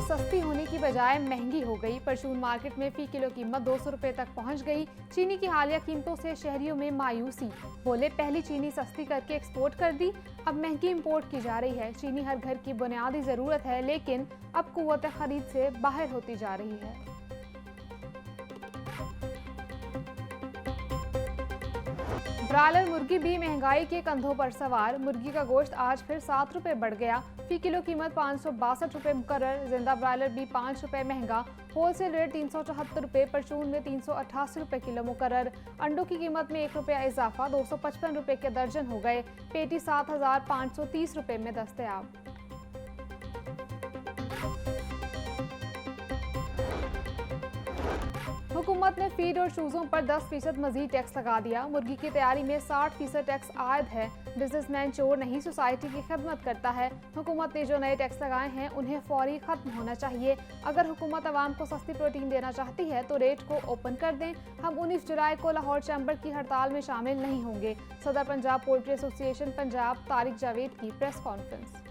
चीनी सस्ती होने की बजाय महंगी हो गई। परचून मार्केट में फी किलो कीमत 200 रुपए तक पहुंच गई। चीनी की हालिया कीमतों से शहरियों में मायूसी। बोले, पहली चीनी सस्ती करके एक्सपोर्ट कर दी, अब महंगी इंपोर्ट की जा रही है। चीनी हर घर की बुनियादी जरूरत है, लेकिन अब कुव्वत खरीद से बाहर होती जा रही है। ब्रायलर मुर्गी भी महंगाई के कंधों पर सवार। मुर्गी का गोश्त आज फिर 7 रुपए बढ़ गया। फी किलो कीमत 562 रुपए मुकर्रर। जिंदा ब्रायलर भी 5 रुपए महंगा। होलसेल रेट 374 रुपए, परचून में 388 रुपए किलो मुकर्रर। अंडों की कीमत में 1 रुपया इजाफा, 255 रुपए के दर्जन हो गए। पेटी 7530 रुपए में दस्तयाब। हुकूमत ने फीड और चूजों पर 10% मजीद टैक्स लगा दिया। मुर्गी की तैयारी में 60% टैक्स आयद है। बिजनेसमैन चोर नहीं, सोसाइटी की खिदमत करता है। हुकूमत ने जो नए टैक्स लगाए हैं उन्हें फौरी खत्म होना चाहिए। अगर हुकूमत आवाम को सस्ती प्रोटीन देना चाहती है तो रेट को ओपन कर दें। हम 19 जुलाई को लाहौर चैम्बर की हड़ताल में शामिल नहीं होंगे। सदर पंजाब पोल्ट्री एसोसिएशन पंजाब तारिक जावेद की प्रेस कॉन्फ्रेंस।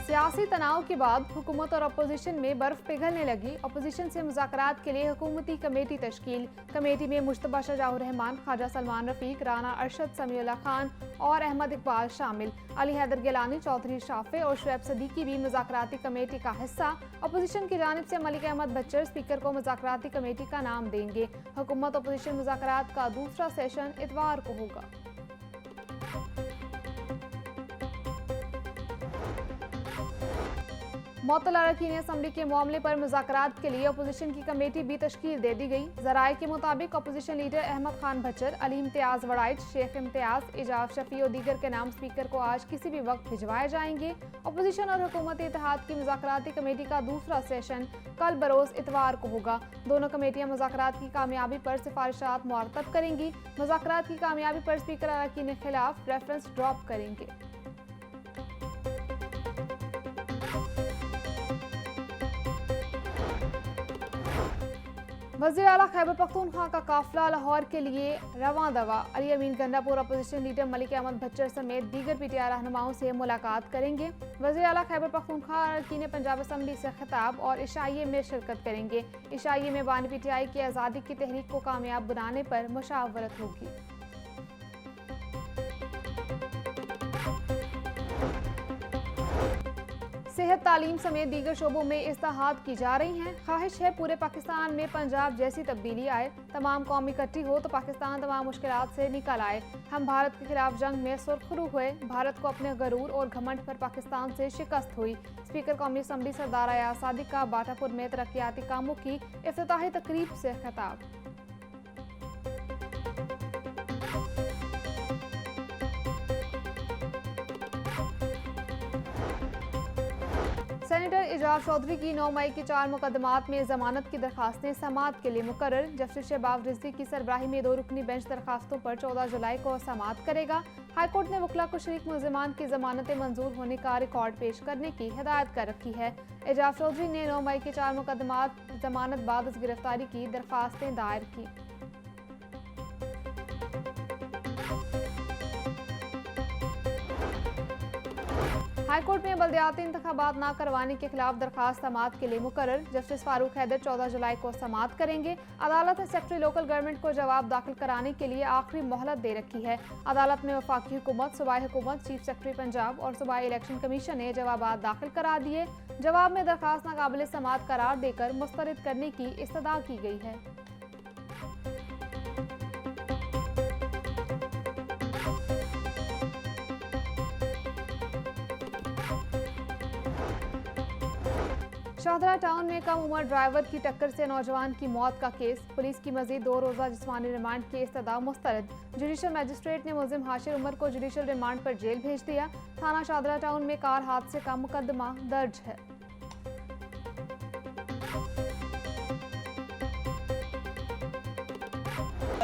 सियासी तनाव के बाद हुकूमत और अपोजिशन में बर्फ पिघलने लगी। अपोजिशन से मुज़ाकरात के लिए हुकूमती कमेटी तश्कील। कमेटी में मुश्तबा शाहजहां रहमान, ख्वाजा सलमान रफीक, राना अरशद, समीउल्लाह खान और अहमद इकबाल शामिल। अली हैदर गिलानी, चौधरी शाफे और शुएब सदीकी भी मुज़ाकराती कमेटी का हिस्सा। अपोजिशन की जानिब से मलिक अहमद बच्चर स्पीकर को मुज़ाकराती कमेटी का नाम देंगे। हुकूमत अपोजिशन मुज़ाकरात का दूसरा सेशन इतवार को होगा। मुअत्तल अरकान असम्बली के मामले पर मुज़ाकरात के लिए अपोजिशन की कमेटी भी तश्कील दे दी गई। ज़राए के मुताबिक अपोजिशन लीडर अहमद खान भच्चर, अली इम्तियाज़ वड़ाइच, शेख इम्तियाज़, इजाज़ शफी और दीगर के नाम स्पीकर को आज किसी भी वक्त भिजवाए जाएंगे। अपोजिशन और हुकूमत इत्तेहाद की मुज़ाकराती कमेटी का दूसरा सेशन कल बरोज़ इतवार को होगा। दोनों कमेटियाँ मुज़ाकरात की कामयाबी पर सिफारिशात मुरतब करेंगी। मुज़ाकरात की कामयाबी पर स्पीकर अरकान के खिलाफ रेफरेंस ड्रॉप करेंगे। वज़ीर आला खैबर पख्तूनख्वा का काफिला लाहौर के लिए रवां दवा। अली अमीन गंडापुर अपोजिशन लीडर मलिक अहमद भच्चर समेत दीगर पीटीआई रहनुमाओं से मुलाकात करेंगे। वज़ीर आला खैबर पख्तूनख्वा अरकान पंजाब असम्बली से खिताब और इशाइये में शिरकत करेंगे। इशाइये में बानी पीटीआई की आज़ादी की तहरीक को कामयाब बनाने पर मुशावरत होगी। सेहत, तालीम समेत दीगर शोबों में इस्लाहात की जा रही हैं। ख्वाहिश है पूरे पाकिस्तान में पंजाब जैसी तब्दीली आए। तमाम कौम इकट्ठी हो तो पाकिस्तान तमाम मुश्किलात से निकल आए। हम भारत के खिलाफ जंग में सुरखरू हुए। भारत को अपने गरूर और घमंड पर पाकिस्तान से शिकस्त हुई। स्पीकर कौमी असम्बली सरदार अयाज सादिक का बाटापुर में तरक्याती कामों की इफ्तिताही तकरीब से खिताब। सेनेटर इजाज चौधरी की 9 मई के 4 मुकदमात में जमानत की दरखास्तें समाअत के लिए मुकर्रर। जस्टिस शहबाब रिजवी की सरबराही में 2 रुकनी बेंच दरखास्तों पर 14 जुलाई को समाअत करेगा। हाईकोर्ट ने वकला को शरीक मुल्जिमान की जमानतें मंजूर होने का रिकॉर्ड पेश करने की हिदायत कर रखी है। इजाज चौधरी ने 9 मई के 4 मुकदमात जमानत बाद गिरफ्तारी की दरखास्तें दायर की। हाईकोर्ट में बल्दियाती इंतखाबात न करवाने के खिलाफ दरखास्त समाअत के लिए मुकर्रर। जस्टिस फारूक हैदर 14 जुलाई को समाअत करेंगे। अदालत ने सेक्रेटरी लोकल गवर्नमेंट को जवाब दाखिल कराने के लिए आखिरी मोहलत दे रखी है। अदालत में वफाकी हुकूमत, सूबाई हुकूमत, चीफ सेक्रेटरी पंजाब और सूबाई इलेक्शन कमीशन ने जवाब दाखिल करा दिए। जवाब में दरखास्त नाकाबिल समाअत करार देकर मुस्तरद करने की इस्तदा की गई है। शाहदरा टाउन में कम उम्र ड्राइवर की टक्कर से नौजवान की मौत का केस। पुलिस की मजीद 2 रोज़ा जिस्मानी रिमांड की इस्तदा मुस्तरद। जुडिशल मजिस्ट्रेट ने मुल्जिम हाशिर उमर को जुडिशल रिमांड पर जेल भेज दिया। थाना शाहदरा टाउन में कार हादसे का मुकदमा दर्ज है।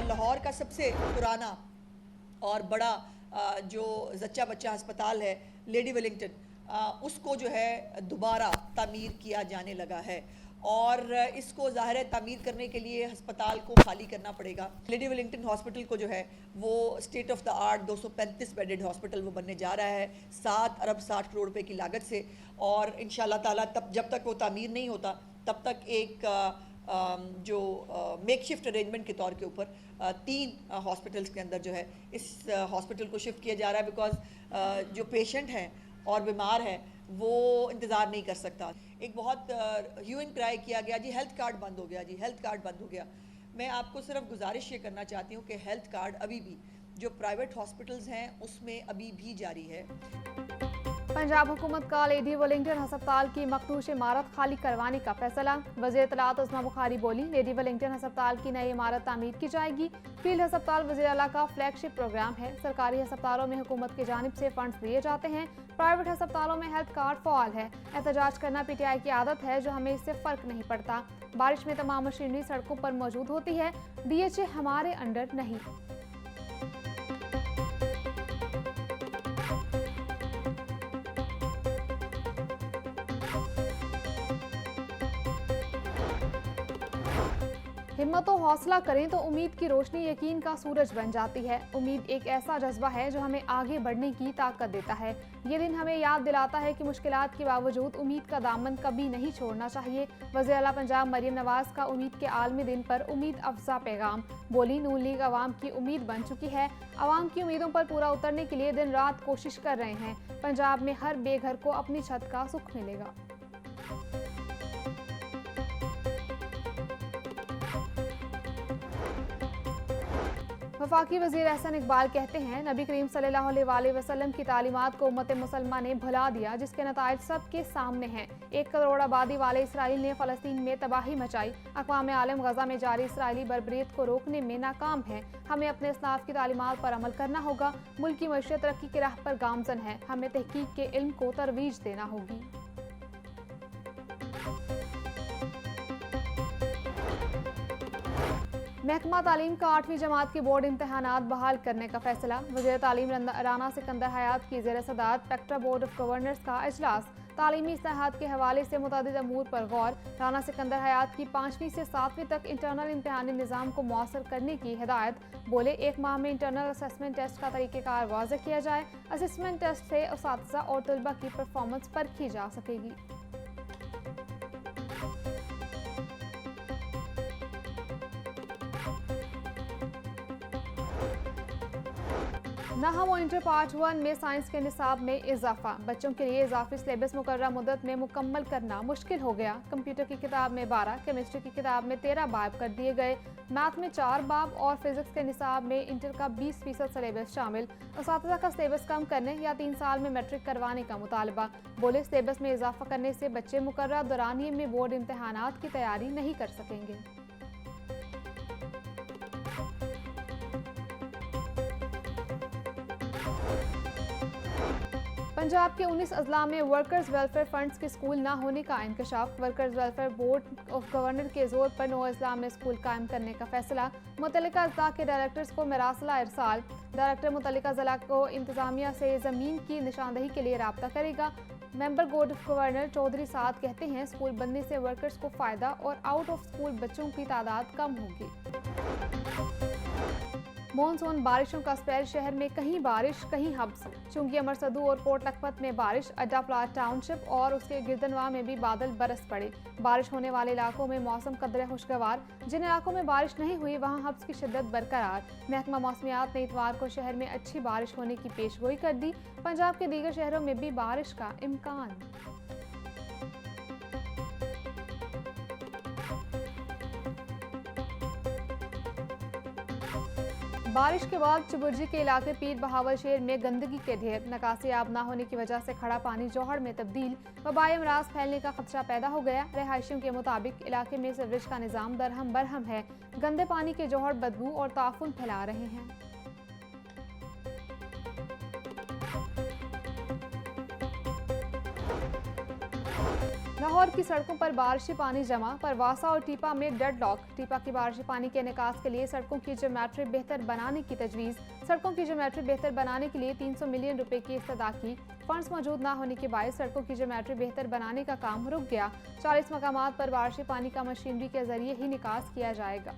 लाहौर का सबसे पुराना और बड़ा जो जच्चा बच्चा अस्पताल है लेडी वेलिंगटन, उसको जो है दोबारा तामीर किया जाने लगा है और इसको ज़ाहिर है तामीर करने के लिए अस्पताल को खाली करना पड़ेगा। लेडी वेलिंगटन हॉस्पिटल को जो है वो state of the art 235 bedded hospital वो बनने जा रहा है 7 अरब 60 करोड़ रुपए की लागत से, और इंशाल्लाह ताला तब जब तक वो तामीर नहीं होता तब तक एक जो मेकशिफ्ट अरेंजमेंट के तौर के ऊपर 3 हॉस्पिटल्स के अंदर जो है इस हॉस्पिटल को शिफ्ट किया जा रहा है, बिकॉज जो पेशेंट हैं और बीमार है वो इंतज़ार नहीं कर सकता। एक बहुत ह्यू एंड क्राई किया गया जी हेल्थ कार्ड बंद हो गया, जी हेल्थ कार्ड बंद हो गया। मैं आपको सिर्फ गुजारिश ये करना चाहती हूँ कि हेल्थ कार्ड अभी भी जो प्राइवेट हॉस्पिटल्स हैं उसमें अभी भी जारी है। पंजाब हुकूमत का लेडी वेलिंगटन अस्पताल की मखदूश इमारत खाली करवाने का फैसला। वज़ीर इत्तलात उस्मा बुखारी बोली, लेडी वेलिंगटन अस्पताल की नई इमारत तामीर की जाएगी। फील्ड अस्पताल वज़ीर आला का फ्लैगशिप प्रोग्राम है। सरकारी अस्पतालों में हुकूमत की जानिब से फंड्स दिए जाते हैं। प्राइवेट अस्पतालों में हेल्थ कार्ड फ़आल है। एहतजाज करना PTI की आदत है जो हमें इससे फ़र्क नहीं पड़ता। बारिश में तमाम मशीनरी सड़कों पर मौजूद होती है, DHA हमारे अंडर नहीं। हिम्मत और हौसला करें तो उम्मीद की रोशनी यकीन का सूरज बन जाती है। उम्मीद एक ऐसा जज्बा है जो हमें आगे बढ़ने की ताकत देता है। ये दिन हमें याद दिलाता है कि मुश्किलात के बावजूद उम्मीद का दामन कभी नहीं छोड़ना चाहिए। वज़ीर आला पंजाब मरियम नवाज का उम्मीद के आलमी दिन पर उम्मीद अफजा पैगाम। बोली, नून लीग अवाम की उम्मीद बन चुकी है। अवाम की उम्मीदों पर पूरा उतरने के लिए दिन रात कोशिश कर रहे हैं। पंजाब में हर बेघर को अपनी छत का सुख मिलेगा। वफाकी वज़ीर एहसन इकबाल कहते हैं, नबी करीम सल्लल्लाहु अलैहि वसल्लम की तालीमात को उम्मत मुसलमा ने भुला दिया, जिसके नताइज सबके सामने हैं। 1 करोड़ आबादी वाले इसराइल ने फ़लस्तीन में तबाही मचाई। अक़वाम आलम गज़ा में जारी इसराइली बर्बरियत को रोकने में नाकाम है। हमें अपने इस्लाफ की तालीमात पर अमल करना होगा। मुल्क की मईशत तरक्की की राह पर गामज़न है। हमें तहकीक के इल्म को तरवीज देना होगी। महकमा तालीम का 8वीं जमात के बोर्ड इम्तहानात बहाल करने का फैसला। वज़ीर तालीम राना सिकंदर हयात की ज़ेर सदारत पेक्टा बोर्ड ऑफ गवर्नर्स का इजलास। तालीमी इस्लाहात के हवाले से मुतअद्दिद अमूर पर गौर। राना सिकंदर हयात की 5वीं से 7वीं तक इंटरनल इम्तहानी निज़ाम को मौसर करने की हिदायत। बोले, 1 माह में इंटरनल असेसमेंट टेस्ट का तरीक़ेकार वाज़ेह किया जाए। असेसमेंट टेस्ट से उसातिज़ा और तलबा की परफॉर्मेंस परखी जा सकेगी। नहम और इंटर पार्ट 1 में साइंस के निसाब में इजाफा। बच्चों के लिए इजाफी सिलेबस मुकर्रर मुद्दत में मुकम्मल करना मुश्किल हो गया। कंप्यूटर की किताब में 12, केमिस्ट्री की किताब में 13 बाब कर दिए गए। मैथ में 4 बाब और फिजिक्स के निसाब में इंटर का 20% सिलेबस शामिल। उसातिज़ा का सिलेबस कम करने या 3 साल में मैट्रिक करवाने का मुतालबा। बोले, सिलेबस में इजाफा करने से बच्चे मुकर्रर दौरानिए में बोर्ड इम्तहानात की तैयारी नहीं कर सकेंगे। पंजाब के 19 अजला में वर्कर्स वेलफेयर फंड्स के स्कूल न होने का इंकशाफ। Workers welfare board of governor के जोर पर 9 अजला में स्कूल कायम करने का फैसला। मुतल्लिका अजला के डायरेक्टर्स को मरासला इरसाल। डायरेक्टर मुतल्लिका ज़िला को इंतजामिया से ज़मीन की निशानदही के लिए राब्ता करेगा। Member board of governor Chaudhry Saad कहते हैं, स्कूल बनने से वर्कर्स को फ़ायदा और आउट ऑफ स्कूल बच्चों की तादाद कम होगी। मॉनसून बारिशों का स्पेल। शहर में कहीं बारिश कहीं हब्स। चुंगी, अमरसदू और पोर्ट लखपत में बारिश। अड्डा प्लाट टाउनशिप और उसके गिरदनवा में भी बादल बरस पड़े। बारिश होने वाले इलाकों में मौसम कदरे खुशगवार। जिन इलाकों में बारिश नहीं हुई वहां हब्स की शिद्दत बरकरार। महकमा मौसमियात ने इतवार को शहर में अच्छी बारिश होने की पेशगोई कर दी। पंजाब के दीगर शहरों में भी बारिश का इम्कान। बारिश के बाद चुबुर्जी के इलाके पीर बहावल शहर में गंदगी के ढेर। निकासी आब न होने की वजह से खड़ा पानी जौहर में तब्दील। वबाई अमराज फैलने का खदशा पैदा हो गया। रहायशियों के मुताबिक इलाके में सीवरेज का निज़ाम दरहम बरहम है। गंदे पानी के जौहर बदबू और ताफुन फैला रहे हैं। लाहौर की सड़कों पर बारिशी पानी जमा। परवासा और टीपा में डेडलॉक। टीपा की बारिशी पानी के निकास के लिए सड़कों की ज्योमेट्री बेहतर बनाने की तजवीज़। सड़कों की ज्योमेट्री बेहतर बनाने के लिए 300 मिलियन रुपए की इस्तदा की। फंड्स मौजूद न होने के बायस सड़कों की ज्योमेट्री बेहतर बनाने का काम रुक गया। 40 मकामात पर बारिशी पानी का मशीनरी के जरिए ही निकास किया जाएगा।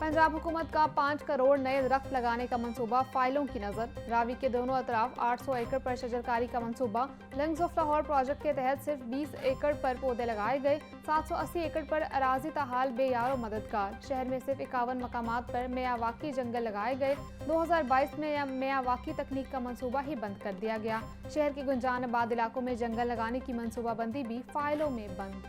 पंजाब हुकूमत का 5 करोड़ नए दरख्त लगाने का मंसूबा, फाइलों की नजर। रावी के दोनों अतराफ 800 एकड़ पर शजरकारी का मंसूबा। लंग्स ऑफ लाहौर प्रोजेक्ट के तहत सिर्फ 20 एकड़ पर पौधे लगाए गए। 780 एकड़ पर अराजी ताहाल बेयार और मददगार। शहर में सिर्फ 51 मकामात पर मियावाकी जंगल लगाए गए। 2022 में मियावाकी तकनीक का मंसूबा ही बंद कर दिया गया। शहर के गुंजान आबाद इलाकों में जंगल लगाने की मंसूबाबंदी भी फाइलों में बंद।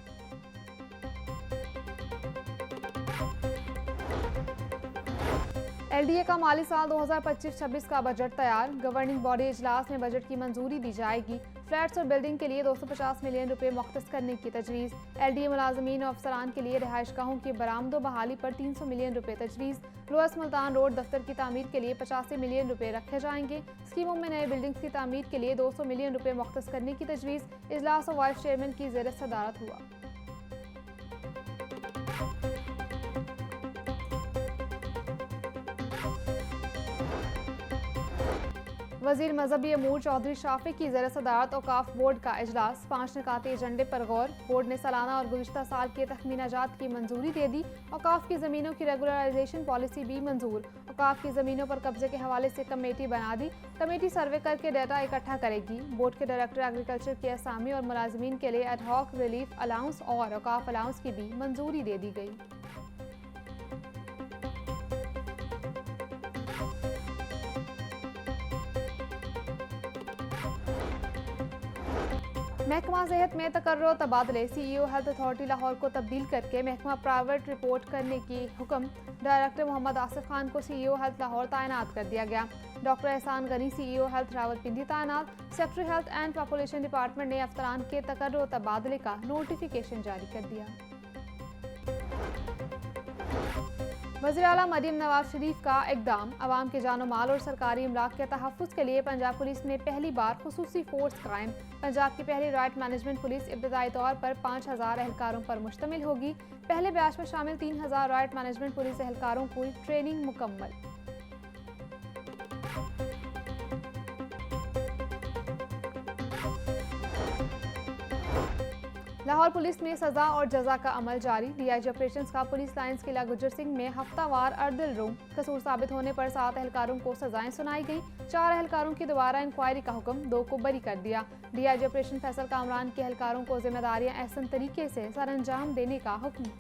एलडीए का माली साल 2025-26 का बजट तैयार। गवर्निंग बॉडी इजलास में बजट की मंजूरी दी जाएगी। फ्लैट्स और बिल्डिंग के लिए 250 मिलियन रुपए मुख्तस करने की तजवीज़। एलडीए मुलाजमीन और अफसरान के लिए रिहाइशगाहों की बरामदो बहाली पर 300 मिलियन रुपए तजवीज़। लोअर्स मुल्तान रोड दफ्तर की तामीर के लिए 85 मिलियन रुपए रखे जाएंगे। स्कीमों में नए बिल्डिंग्स की तामीर के लिए 200 मिलियन रुपए मुख्तस करने की तजवीज़। इजलास और वाइस चेयरमैन की ज़ेर सदारत हुआ। वजीर मजहबी अमूर चौधरी शाफी की ज़ेर सदारत औकाफ बोर्ड का इजलास। 5 निकाती एजेंडे पर गौर। बोर्ड ने सालाना और गुज़िश्ता साल के तखमीना जात की मंजूरी दे दी। औकाफ की ज़मीनों की रेगुलराइजेशन पॉलिसी भी मंजूर। औकाफ की ज़मीनों पर कब्जे के हवाले से कमेटी बना दी। कमेटी सर्वे करके डाटा इकट्ठा करेगी। बोर्ड के डायरेक्टर एग्रीकल्चर के असामी और मुलाजमीन के लिए एडहॉक रिलीफ अलाउंस और औकाफ अलाउंस की भी मंजूरी दे दी गई। महकमा सेहत में तकर्रो तबादले। सीईओ हेल्थ अथॉरिटी लाहौर को तब्दील करके महकमा प्राइवेट रिपोर्ट करने की हुक्म। डायरेक्टर मोहम्मद आसिफ खान को सीईओ हेल्थ लाहौर तैनात कर दिया गया। डॉक्टर एहसान गनी सीईओ हेल्थ रावलपिंडी तैनात। Secretary health and population department ने अफसरान के तकर्रो तबादले का नोटिफिकेशन जारी कर दिया। वज़ीर आला मरीम नवाज शरीफ का इक़दाम। अवाम के जानो माल और सरकारी इमलाक के तहफ़्फ़ुज़ के लिए पंजाब पुलिस में पहली बार खुसूसी फोर्स कायम। पंजाब की पहली राइट मैनेजमेंट पुलिस इब्तदाई तौर पर 5000 एहलकारों पर मुश्तमिल होगी। पहले बैच में शामिल 3000 राइट मैनेजमेंट पुलिस एहलकारों की ट्रेनिंग मुकम्मल। लाहौर पुलिस में सजा और जजा का अमल जारी। डीआईजी ऑपरेशंस का पुलिस लाइंस किला गुज्जर सिंह में हफ्तावार अर्दिल रूम। कसूर साबित होने पर 7 एहलकारों को सजाएं सुनाई गई। 4 एहलकारों की दोबारा इंक्वायरी का हुक्म, 2 को बरी कर दिया। डीआईजी ऑपरेशन फैसल कामरान के एहलकारों को जिम्मेदारियां एहसन तरीके से सरअंजाम देने का हुक्म।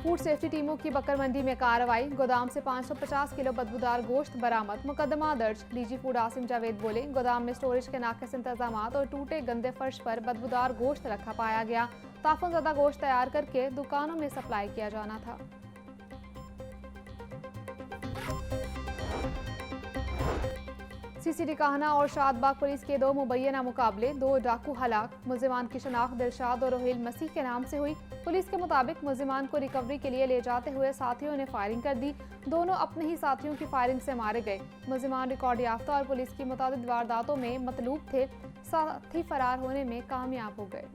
फूड सेफ्टी टीमों की बकर मंडी में कार्रवाई। गोदाम से 550 किलो बदबूदार गोश्त बरामद। मुकदमा दर्ज। डीजी फूड आसिम जावेद बोले, गोदाम में स्टोरेज के नाक़िस इंतजामात और टूटे गंदे फर्श पर बदबूदार गोश्त रखा पाया गया। ताफुन ज़दा गोश्त तैयार करके दुकानों में सप्लाई किया जाना था। सीसीडी काहना और शादबाग पुलिस के 2 मुबैना मुकाबले। 2 डाकू हलाक। मुल्जिमान की शनाख्त दिलशाद और रोहिल मसीह के नाम से हुई। पुलिस के मुताबिक मुल्जिमान को रिकवरी के लिए ले जाते हुए साथियों ने फायरिंग कर दी। दोनों अपने ही साथियों की फायरिंग से मारे गए। मुल्जिमान रिकॉर्ड याफ्ता और पुलिस की मुतादिद वारदातों में मतलूब थे। साथी फरार होने में कामयाब हो गए।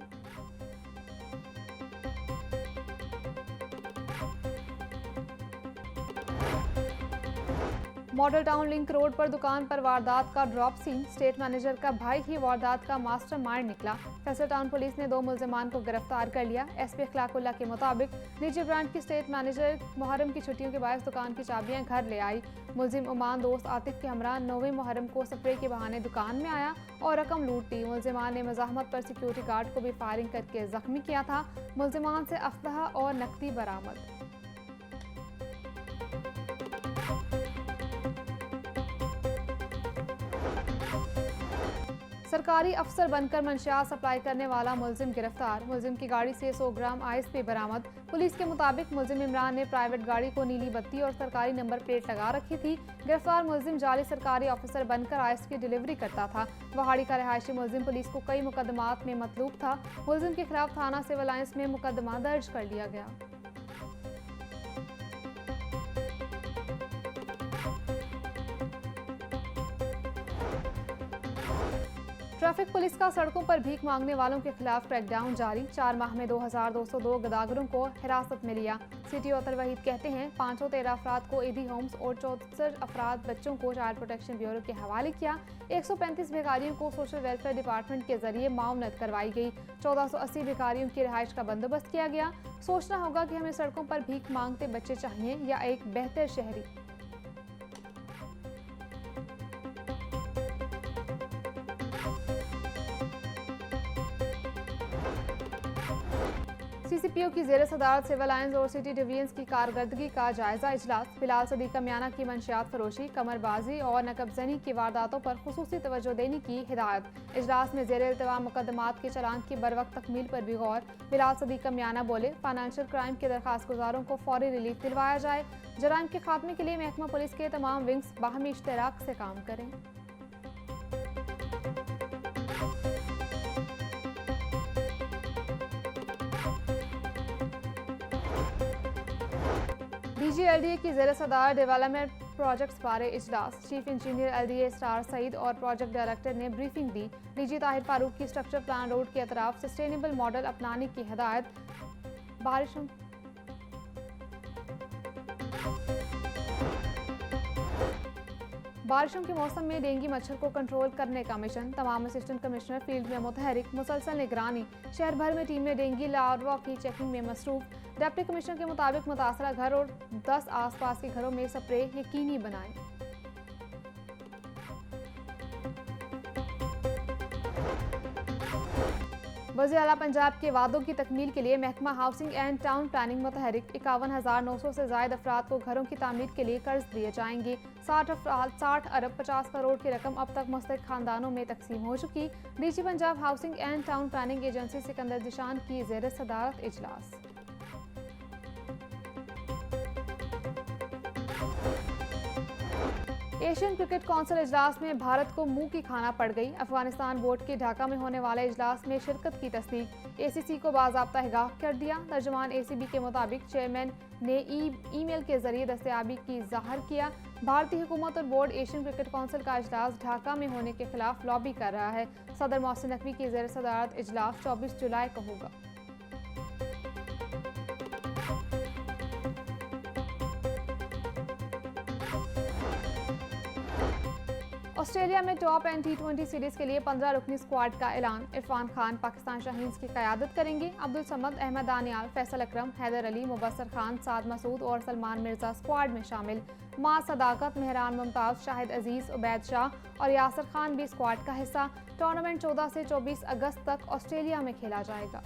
मॉडल टाउन लिंक रोड पर दुकान पर वारदात का ड्रॉप सीन। स्टेट मैनेजर का भाई ही वारदात का मास्टरमाइंड निकला। फैसल टाउन पुलिस ने 2 मुल्जिमान को गिरफ्तार कर लिया। एसपी अखलाकुल्ला के मुताबिक निजी ब्रांड की स्टेट मैनेजर मुहर्रम की छुट्टियों के बायस दुकान की चाबियां घर ले आई। मुल्जिम उमान दोस्त आतिफ के हमरा 9वें मुहर्रम को स्प्रे के बहाने दुकान में आया और रकम लूट ली। मुल्जिमान ने मज़ाहमत पर सिक्योरिटी गार्ड को भी फायरिंग करके जख्मी किया था। मुल्जिमान से असलहा और नकदी बरामद। सरकारी अफसर बनकर मंशियात सप्लाई करने वाला मुल्जिम गिरफ्तार। मुल्जिम की गाड़ी से 100 ग्राम आईएसपी बरामद। पुलिस के मुताबिक मुल्जिम इमरान ने प्राइवेट गाड़ी को नीली बत्ती और सरकारी नंबर प्लेट लगा रखी थी। गिरफ्तार मुल्जिम जाली सरकारी ऑफिसर बनकर आईएस की डिलीवरी करता था। वहाड़ी का रिहायशी मुल्जिम पुलिस को कई मुकदमात में मतलूब था। मुल्जिम के खिलाफ थाना सिविल लाइंस में मुकदमा दर्ज कर लिया गया। ट्रैफिक पुलिस का सड़कों पर भीख मांगने वालों के खिलाफ क्रैकडाउन जारी। 4 माह में 2202 गदागरों को हिरासत में लिया। सिटी ऑथर वहीद कहते हैं 513 अफराद को ईदी होम्स और 64 अफराद बच्चों को चाइल्ड प्रोटेक्शन ब्यूरो के हवाले किया। 135 भिखारियों को सोशल वेलफेयर डिपार्टमेंट के जरिए मामलत करवाई गई। 1480 भिखारियों की रिहाइश का बंदोबस्त किया गया। सोचना होगा कि हमें सड़कों पर भीख मांगते बच्चे चाहिए या एक बेहतर शहरी। सीसीपीओ की ज़ेर सदारत सिविल लाइन्स और सिटी डिवीजन्स की कारकर्दगी का जायजा इजलास। बिलाल सदीक मियाना की मंशियात फरोशी, कमरबाजी और नकबजनी की वारदातों पर खुसूसी तवज्जो देने की हिदायत। इजलास में ज़ेर इल्तवा मुकदमात के चलान की बरवक्त तकमील पर भी गौर। बिलाल सदीक मियाना बोले फाइनेंशियल क्राइम के दरखास्त गुजारों को फौरी रिलीफ दिलवाया जाए। जराइम के खात्मे के लिए महकमा पुलिस के तमाम विंग्स बाहमी इश्तराक से काम करें। डीजी एलडीए की ज़ेर सदार डेवलपमेंट प्रोजेक्ट्स बारे इजलास। Chief engineer LDA Sattar Saeed और प्रोजेक्ट डायरेक्टर ने ब्रीफिंग दी। डीजी ताहिर फारूक की स्ट्रक्चर प्लान रोड के अतराफ सस्टेनेबल मॉडल अपनाने की हिदायत। बारिशों के मौसम में डेंगू मच्छर को कंट्रोल करने का मिशन। तमाम असिस्टेंट कमिश्नर फील्ड में मुतहरिक, मुसलसल निगरानी। शहर भर में टीमें डेंगू लार्वा की चेकिंग में मसरूफ। डिप्टी कमिश्नर के मुताबिक मुतासरा घर और 10 आसपास के घरों में स्प्रे यकीनी बनाएं। वज़ीर आला पंजाब के वादों की तकमील के लिए महकमा हाउसिंग एंड टाउन प्लानिंग मुतहरिक। 51,900 से ज़ायद अफराद को घरों की तामीर के लिए कर्ज दिए जाएंगे। 60 अरब 50 करोड़ की रकम अब तक मुस्तहिक खानदानों में तकसीम हो चुकी। DG Punjab housing and town planning agency Sikandar Zeeshan की ज़ेर सदारत इजलास। एशियन क्रिकेट काउंसिल इजलास में भारत को मुंह की खाना पड़ गई। अफगानिस्तान बोर्ड के ढाका में होने वाले इजलास में शिरकत की तस्दीक। एसीसी को बाज़ाब्ता हिगाह कर दिया। तर्जुमान एसीबी के मुताबिक चेयरमैन ने ईमेल के जरिए दस्तयाबी की ज़ाहिर किया। भारतीय हुकूमत और बोर्ड एशियन क्रिकेट काउंसिल का इजलास ढाका में होने के खिलाफ लॉबी कर रहा है। सदर मोहसिन नकवी की ज़ेर सदारत इजलास 24 जुलाई को होगा। ऑस्ट्रेलिया में टॉप एंड T20 सीरीज के लिए 15 रुकनी स्क्वाड का ऐलान। इरफान खान पाकिस्तान शाहीन्स की क़यादत करेंगे। अब्दुल समद, अहमद दानियाल, फैसल अकरम, हैदर अली, मुबस्सर खान, साद मसूद और सलमान मिर्जा स्क्वाड में शामिल। मां सदाकत, मेहरान मुमताज़, शाहिद अजीज़, उबैद शाह और यासर खान भी स्क्वाड का हिस्सा। टूर्नामेंट 14 से 24 अगस्त तक ऑस्ट्रेलिया में खेला जाएगा।